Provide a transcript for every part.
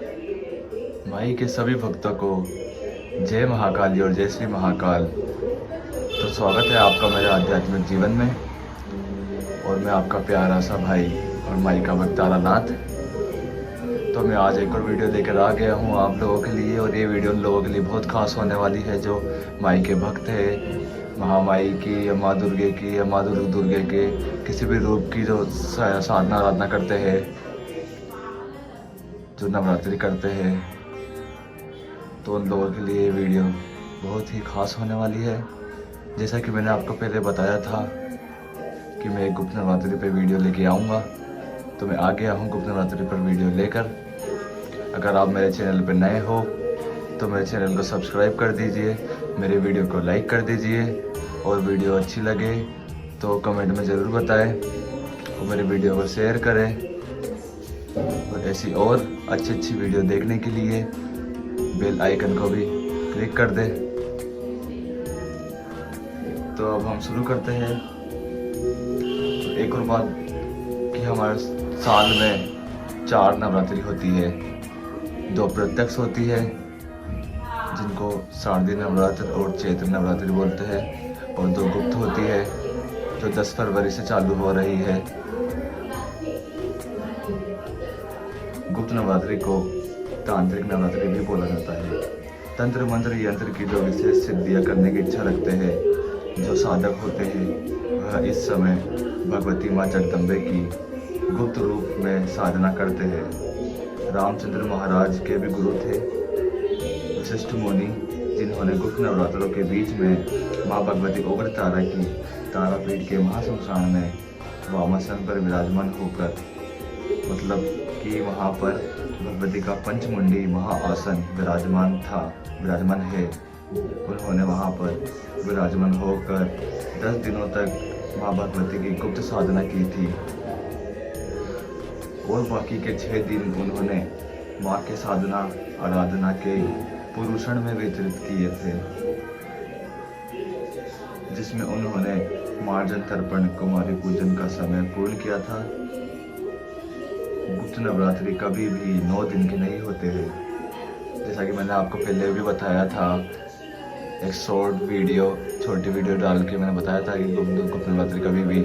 माई के सभी भक्तों को जय महाकाली और जय श्री महाकाल। तो स्वागत है आपका मेरे आध्यात्मिक जीवन में, और मैं आपका प्यारा सा भाई और माई का भक्त तारानाथ। तो मैं आज एक और वीडियो लेकर आ गया हूँ आप लोगों के लिए, और ये वीडियो उन लोगों के लिए बहुत खास होने वाली है जो माई के भक्त है, महामाई की या माँ दुर्गे की या माँ दुर्गे के किसी भी रूप की जो साधना आराधना करते हैं, जो नवरात्रि करते हैं। तो उन लोगों के लिए ये वीडियो बहुत ही खास होने वाली है। जैसा कि मैंने आपको पहले बताया था कि मैं एक गुप्त नवरात्रि पर वीडियो लेके आऊँगा, तो मैं आ गया हूँ गुप्त नवरात्रि पर वीडियो लेकर। अगर आप मेरे चैनल पर नए हो तो मेरे चैनल को सब्सक्राइब कर दीजिए, मेरे वीडियो को लाइक कर दीजिए, और वीडियो अच्छी लगे तो कमेंट में ज़रूर बताएं, और मेरे वीडियो को शेयर करें। और ऐसी और अच्छी वीडियो देखने के लिए बेल आइकन को भी क्लिक कर दें। तो अब हम शुरू करते हैं। तो एक और बात कि हमारे साल में 4 नवरात्रि होती है। 2 प्रत्यक्ष होती है जिनको शारदीय नवरात्र और चैत्र नवरात्रि बोलते हैं, और 2 गुप्त होती है जो 10 फरवरी से चालू हो रही है। गुप्त नवरात्रि को तांत्रिक नवरात्रि भी बोला जाता है। तंत्र मंत्र यंत्र की जो विशेष सिद्धियां करने की इच्छा रखते हैं जो साधक होते हैं, वह इस समय भगवती माँ जगदम्बे की गुप्त रूप में साधना करते हैं। रामचंद्र महाराज के भी गुरु थे वशिष्ठ मुनि, जिन्होंने गुप्त नवरात्रों के बीच में माँ भगवती उग्र तारा की तारापीठ के महाश्मशान में वामासन पर विराजमान होकर, मतलब कि वहाँ पर भगवती का पंचमुंडी महाआसन विराजमान है। उन्होंने वहाँ पर विराजमान होकर 10 दिनों तक माँ भगवती की गुप्त साधना की थी, और बाकी के 6 दिन उन्होंने माँ के साधना आराधना के पुरुषण में व्यतीत किए थे, जिसमें उन्होंने मार्जन तर्पण कुमारी पूजन का समय पूर्ण किया था। गुप्त नवरात्रि कभी भी 9 दिन के नहीं होते हैं। जैसा कि मैंने आपको पहले भी बताया था, एक छोटी वीडियो डाल के मैंने बताया था कि गुप्त नवरात्रि कभी भी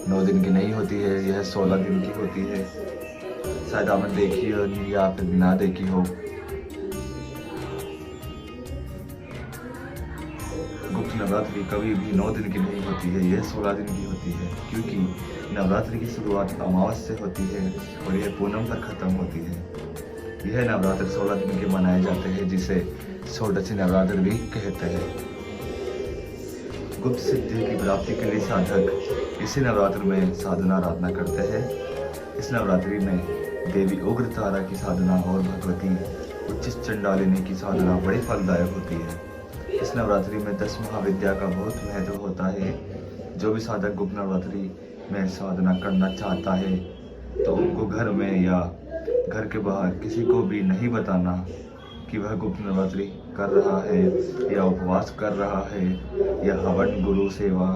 9 दिन की नहीं होती है, यह 16 दिन की होती है। शायद आपने देखी हो या फिर ना देखी हो। गुप्त नवरात्रि कभी भी 9 दिन की नहीं होती है, यह 16 दिन की होती है, क्योंकि नवरात्रि की शुरुआत अमावस्या से होती है और यह पूनम पर खत्म होती है। यह नवरात्र 16 दिन के मनाए जाते हैं, जिसे षोडशी नवरात्र भी कहते हैं। गुप्त सिद्धि की प्राप्ति के लिए साधक इसी नवरात्र में साधना आराधना करते हैं। इस नवरात्रि में देवी उग्र तारा की साधना और भगवती उच्च चंडालिनी की साधना बड़ी फलदायक होती है। इस नवरात्रि में 10 महाविद्या का बहुत महत्व होता है। जो भी साधक गुप्त नवरात्रि में साधना करना चाहता है तो उनको घर में या घर के बाहर किसी को भी नहीं बताना कि वह गुप्त नवरात्रि कर रहा है या उपवास कर रहा है, या हवन, गुरु सेवा,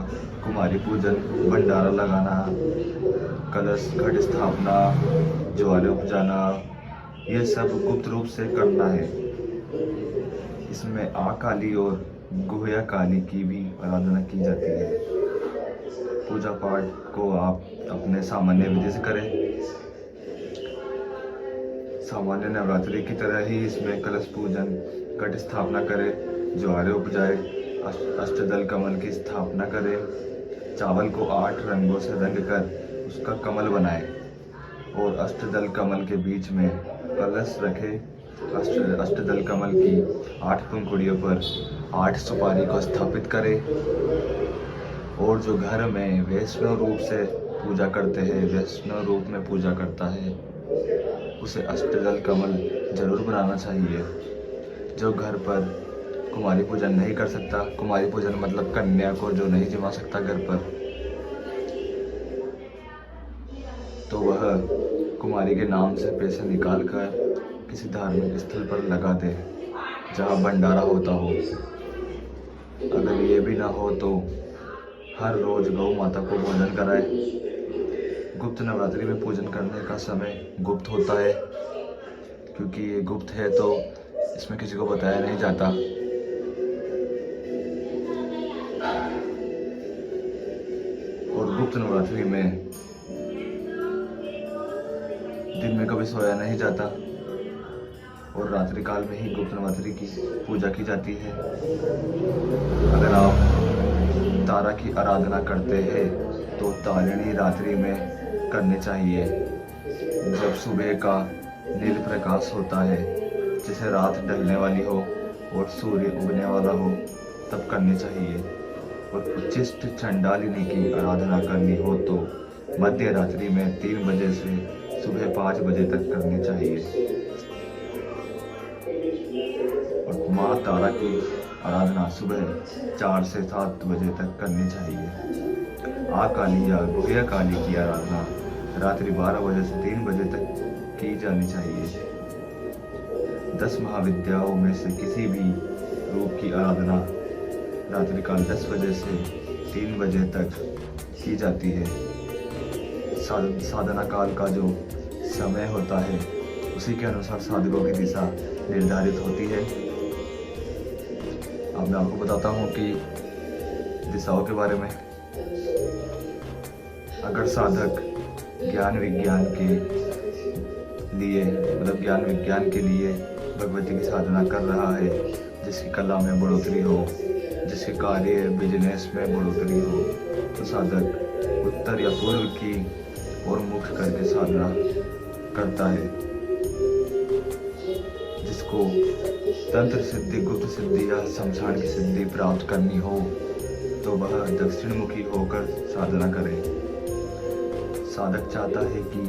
कुमारी पूजन, भंडारा लगाना, कलश घट स्थापना, ज्वाले उपजाना, यह सब गुप्त रूप से करना है। इसमें काली और गुह्या काली की भी आराधना की जाती है। पूजा पाठ को आप अपने सामान्य विधि से करें। सामान्य नवरात्रि की तरह ही इसमें कलश पूजन, घट स्थापना करें, ज्वारे उपजाए, अष्टदल कमल की स्थापना करें, चावल को 8 रंगों से रंग कर उसका कमल बनाए, और अष्टदल कमल के बीच में कलश रखे। अष्टदल कमल की 8 पंखुड़ियों पर 8 सुपारी को स्थापित करें, और जो घर में वैष्णव रूप से पूजा करते हैं, वैष्णव रूप में पूजा करता है, उसे अष्टदल कमल जरूर बनाना चाहिए। जो घर पर कुमारी पूजन नहीं कर सकता, कुमारी पूजन मतलब कन्या को जो नहीं जमा सकता घर पर, तो वह कुमारी के नाम से पैसे निकाल कर किसी धार्मिक स्थल पर लगा दे जहाँ भंडारा होता हो। अगर ये भी ना हो तो हर रोज गौ माता को भोजन कराए। गुप्त नवरात्रि में पूजन करने का समय गुप्त होता है, क्योंकि ये गुप्त है तो इसमें किसी को बताया नहीं जाता। और गुप्त नवरात्रि में दिन में कभी सोया नहीं जाता और रात्रि काल में ही गुप्त नवरात्रि की पूजा की जाती है। अगर आप तारा की आराधना करते हैं तो तारिणी रात्रि में करनी चाहिए। जब सुबह का नील प्रकाश होता है, जैसे रात ढलने वाली हो और सूर्य उगने वाला हो, तब करनी चाहिए। और उच्चिष्ट चंडालिनी की आराधना करनी हो तो मध्य रात्रि में 3 बजे से सुबह 5 बजे तक करनी चाहिए। और माँ तारा की आराधना सुबह 4 से 7 बजे तक करनी चाहिए। आ काली या गुह्या काली की आराधना रात्रि 12 बजे से 3 बजे तक की जानी चाहिए। 10 महाविद्याओं में से किसी भी रूप की आराधना रात्रि काल 10 बजे से 3 बजे तक की जाती है। साधना काल का जो समय होता है उसी के अनुसार साधकों की दिशा निर्धारित होती है। अब मैं आपको बताता हूँ कि दिशाओं के बारे में। अगर साधक ज्ञान विज्ञान के लिए भगवती की साधना कर रहा है, जिसकी कला में बढ़ोतरी हो, जिसके कार्य बिजनेस में बढ़ोतरी हो, तो साधक उत्तर या पूर्व की ओर मुख करके साधना करता है। जिसको तंत्र सिद्धि, गुप्त सिद्धि या शमशान की सिद्धि प्राप्त करनी हो तो वह दक्षिण मुखी होकर साधना करे। साधक चाहता है कि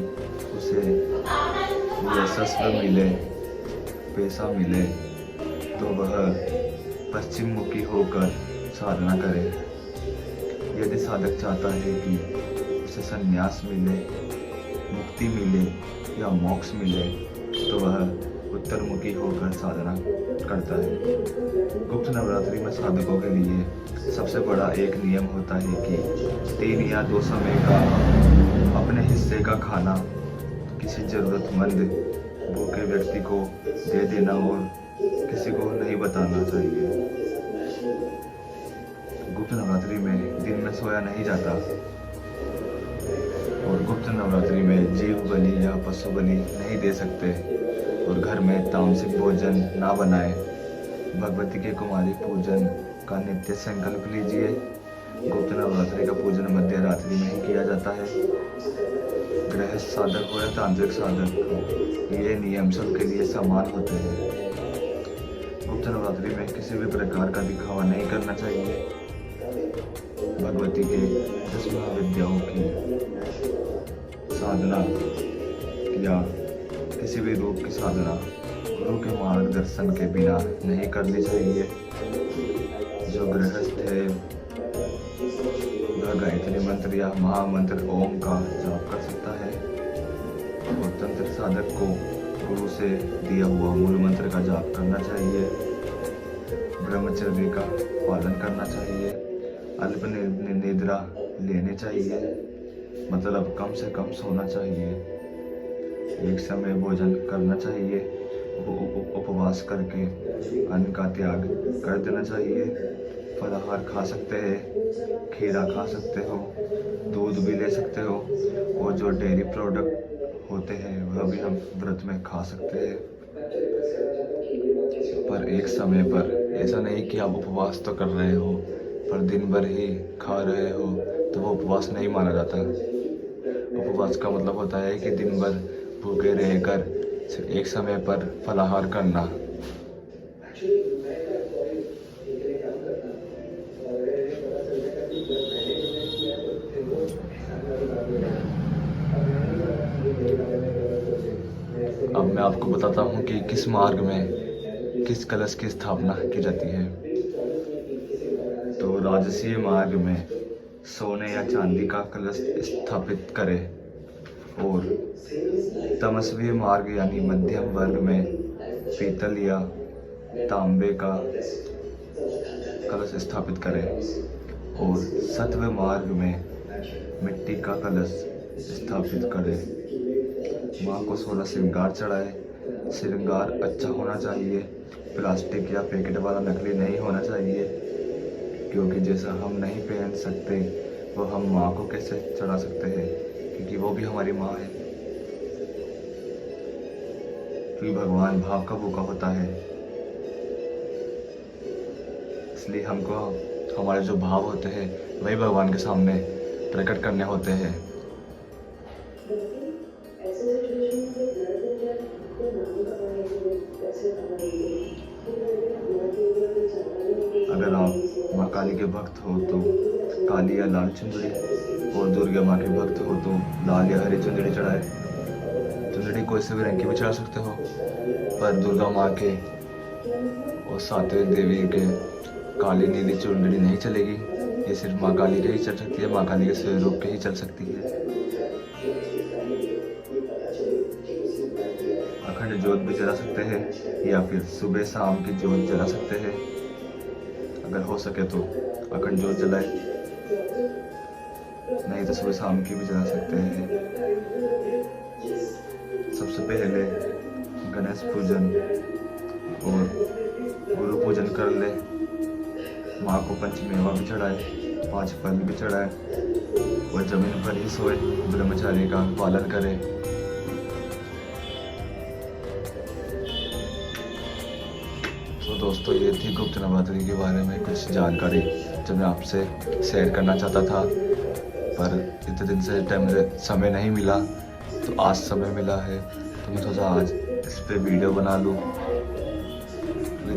उसे यशस्व मिले, पैसा मिले, तो वह पश्चिम मुखी होकर साधना करे। यदि साधक चाहता है कि उसे संन्यास मिले, मुक्ति मिले या मोक्ष मिले, तो वह उत्तर मुखी होकर साधना करता है। गुप्त नवरात्रि में साधकों के लिए सबसे बड़ा एक नियम होता है कि 3 या 2 समय का अपने हिस्से का खाना किसी जरूरतमंद भूखे व्यक्ति को दे देना और किसी को नहीं बताना चाहिए। गुप्त नवरात्रि में दिन में सोया नहीं जाता और गुप्त नवरात्रि में जीव बलि या पशु बलि नहीं दे सकते और घर में तामसिक भोजन ना बनाए। भगवती के कुमारी पूजन का नित्य संकल्प लीजिए। गुप्त नवरात्रि का पूजन मध्य रात्रि में ही किया जाता है। गृहस्थ साधक हो या तांत्रिक साधक, ये नियम सबके लिए समान होते हैं। गुप्त नवरात्रि में किसी भी प्रकार का दिखावा नहीं करना चाहिए। भगवती के 10 महाविद्याओं की साधना या किसी भी रूप की साधना गुरु के मार्गदर्शन के बिना नहीं करनी चाहिए। जो गृहस्थ है वह गायत्री मंत्र या महामंत्र ओम का जाप कर सकता है और तंत्र साधक को गुरु से दिया हुआ मूल मंत्र का जाप करना चाहिए। ब्रह्मचर्य का पालन करना चाहिए। अल्प निद्रा लेनी चाहिए, मतलब कम से कम सोना चाहिए। एक समय भोजन करना चाहिए। उपवास करके अन्न का त्याग कर देना चाहिए। फलाहार खा सकते हैं, खीरा खा सकते हो, दूध भी ले सकते हो और जो डेयरी प्रोडक्ट होते हैं वह भी हम व्रत में खा सकते हैं। पर एक समय पर ऐसा नहीं कि आप उपवास तो कर रहे हो पर दिन भर ही खा रहे हो तो वो उपवास नहीं माना जाता। उपवास का मतलब होता है कि दिन भर भूखे रहकर सिर्फ एक समय पर फलाहार करना। अब मैं आपको बताता हूँ कि किस मार्ग में किस कलश की स्थापना की जाती है। तो राजसीय मार्ग में सोने या चांदी का कलश स्थापित करें और तमस्वी मार्ग यानी मध्यम वर्ग में पीतल या तांबे का कलश स्थापित करें और सत्व मार्ग में मिट्टी का कलश स्थापित करें। माँ को 16 श्रृंगार चढ़ाए श्रृंगार अच्छा होना चाहिए, प्लास्टिक या पैकेट वाला नकली नहीं होना चाहिए, क्योंकि जैसा हम नहीं पहन सकते वो हम माँ को कैसे चढ़ा सकते हैं, क्योंकि वो भी हमारी माँ है। क्योंकि भगवान भाव का भूखा होता है, इसलिए हमको हमारे जो भाव होते हैं वही भगवान के सामने प्रकट करने होते हैं। अगर आप माँ काली के भक्त हो तो काली या लाल चुंदड़ी, और दुर्गा माँ के भक्त हो तो लाल या हरी चुंदड़ी चढ़ाए। चुंदड़ी कोई से भी रंग की भी चढ़ा सकते हो, पर दुर्गा माँ के और सातवें देवी के काली नीली चुंदड़ी नहीं चलेगी। ये सिर्फ माँ काली के ही चल सकती है, माँ काली के स्वरूप के ही चल सकती है। अखंड ज्योत भी जला सकते हैं या फिर सुबह शाम की ज्योत जला सकते हैं। अगर हो सके तो अखंड ज्योत जलाए, नहीं तो सुबह शाम की भी जला सकते हैं। सबसे पहले गणेश पूजन और गुरु पूजन कर ले। माँ को पंचमेवा भी चढ़ाए, 5 फल भी चढ़ाए और जमीन पर ही सोए, ब्रह्मचारी का पालन करे। तो दोस्तों, ये थी गुप्त नवरात्रि के बारे में कुछ जानकारी जो मैं आपसे शेयर करना चाहता था, पर इतने दिन से मुझे समय नहीं मिला, तो आज समय मिला है तो मैं सोचा आज इस पे वीडियो बना लूँ।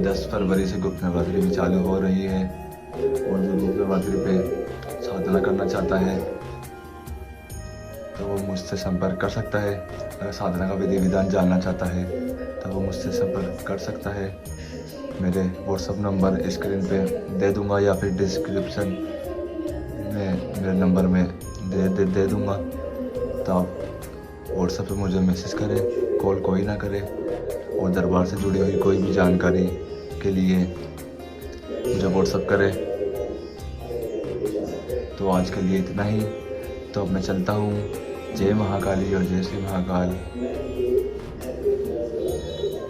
10 फरवरी से गुप्त नवरात्रि भी चालू हो रही है, और जो गुप्त नवरात्रि पे साधना करना चाहता है तो वो मुझसे संपर्क कर सकता है। अगर साधना का विधि विधान जानना चाहता है तो वो मुझसे संपर्क कर सकता है। मेरे व्हाट्सअप नंबर स्क्रीन पे दे दूंगा या फिर डिस्क्रिप्शन में मेरे नंबर में दे दूंगा, तो आप व्हाट्सएप पे मुझे मैसेज करें, कॉल कोई ना करे। और दरबार से जुड़ी हुई कोई भी जानकारी के लिए मुझे व्हाट्सएप करें। तो आज के लिए इतना ही, तो अब मैं चलता हूँ। जय महाकाली और जय श्री महाकाल।